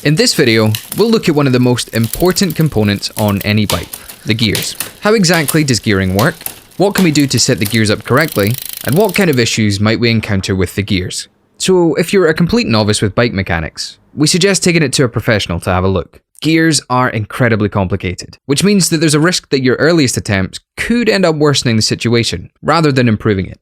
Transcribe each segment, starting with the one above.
In this video, we'll look at one of the most important components on any bike, the gears. How exactly does gearing work? What can we do to set the gears up correctly? And what kind of issues might we encounter with the gears? So if you're a complete novice with bike mechanics, we suggest taking it to a professional to have a look. Gears are incredibly complicated, which means that there's a risk that your earliest attempts could end up worsening the situation, rather than improving it.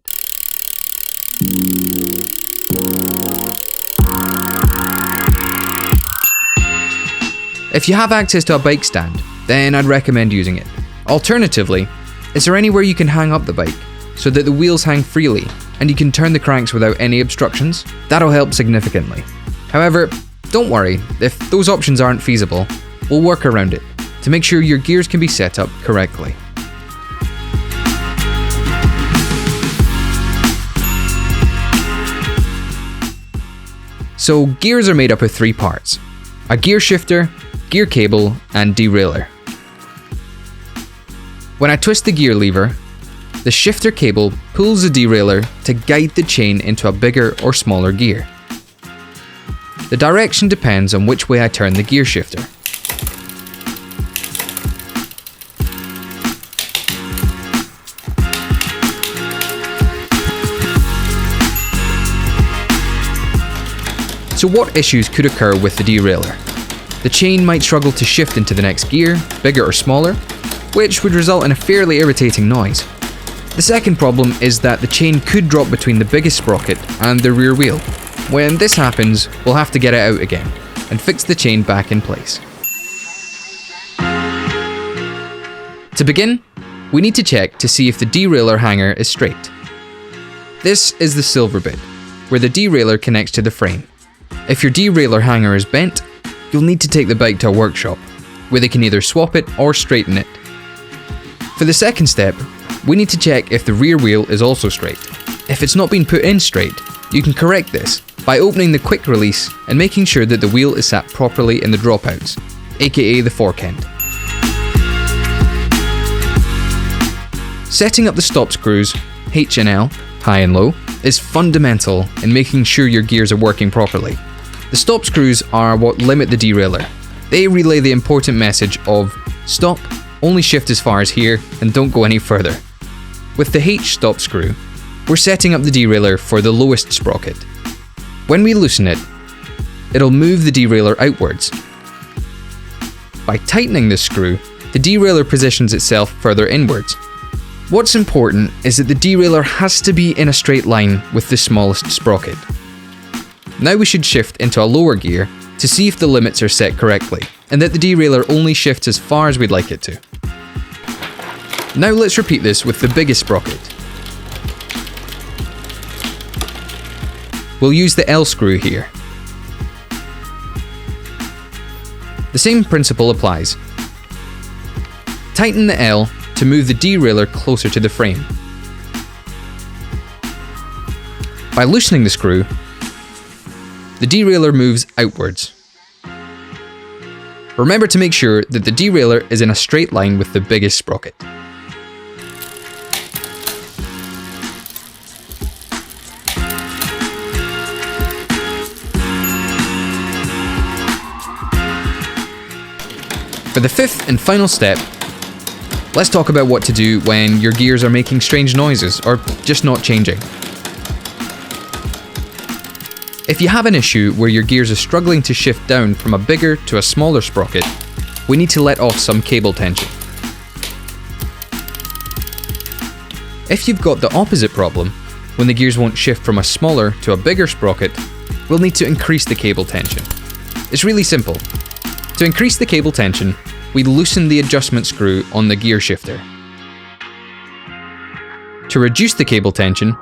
If you have access to a bike stand, then I'd recommend using it. Alternatively, is there anywhere you can hang up the bike so that the wheels hang freely and you can turn the cranks without any obstructions? That'll help significantly. However, don't worry, if those options aren't feasible, we'll work around it to make sure your gears can be set up correctly. So gears are made up of 3 parts: a gear shifter, gear cable, and derailleur. When I twist the gear lever, the shifter cable pulls the derailleur to guide the chain into a bigger or smaller gear. The direction depends on which way I turn the gear shifter. So what issues could occur with the derailleur? The chain might struggle to shift into the next gear, bigger or smaller, which would result in a fairly irritating noise. The second problem is that the chain could drop between the biggest sprocket and the rear wheel. When this happens, we'll have to get it out again and fix the chain back in place. To begin, we need to check to see if the derailleur hanger is straight. This is the silver bit, where the derailleur connects to the frame. If your derailleur hanger is bent, you'll need to take the bike to a workshop, where they can either swap it or straighten it. For the second step, we need to check if the rear wheel is also straight. If it's not been put in straight, you can correct this by opening the quick release and making sure that the wheel is sat properly in the dropouts, aka the fork end. Setting up the stop screws, H and L, high and low, is fundamental in making sure your gears are working properly. The stop screws are what limit the derailleur. They relay the important message of stop, only shift as far as here, and don't go any further. With the H stop screw, we're setting up the derailleur for the lowest sprocket. When we loosen it, it'll move the derailleur outwards. By tightening this screw, the derailleur positions itself further inwards. What's important is that the derailleur has to be in a straight line with the smallest sprocket. Now we should shift into a lower gear to see if the limits are set correctly, and that the derailleur only shifts as far as we'd like it to. Now let's repeat this with the biggest sprocket. We'll use the L screw here. The same principle applies. Tighten the L to move the derailleur closer to the frame. By loosening the screw, the derailleur moves outwards. Remember to make sure that the derailleur is in a straight line with the biggest sprocket. For the fifth and final step, let's talk about what to do when your gears are making strange noises or just not changing. If you have an issue where your gears are struggling to shift down from a bigger to a smaller sprocket, we need to let off some cable tension. If you've got the opposite problem, when the gears won't shift from a smaller to a bigger sprocket, we'll need to increase the cable tension. It's really simple. To increase the cable tension, we loosen the adjustment screw on the gear shifter. To reduce the cable tension,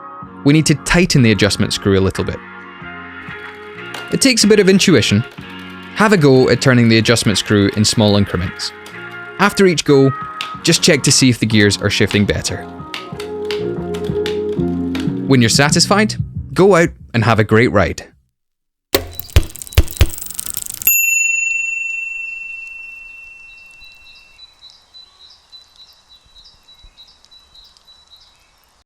we need to tighten the adjustment screw a little bit. It takes a bit of intuition. Have a go at turning the adjustment screw in small increments. After each go, just check to see if the gears are shifting better. When you're satisfied, go out and have a great ride.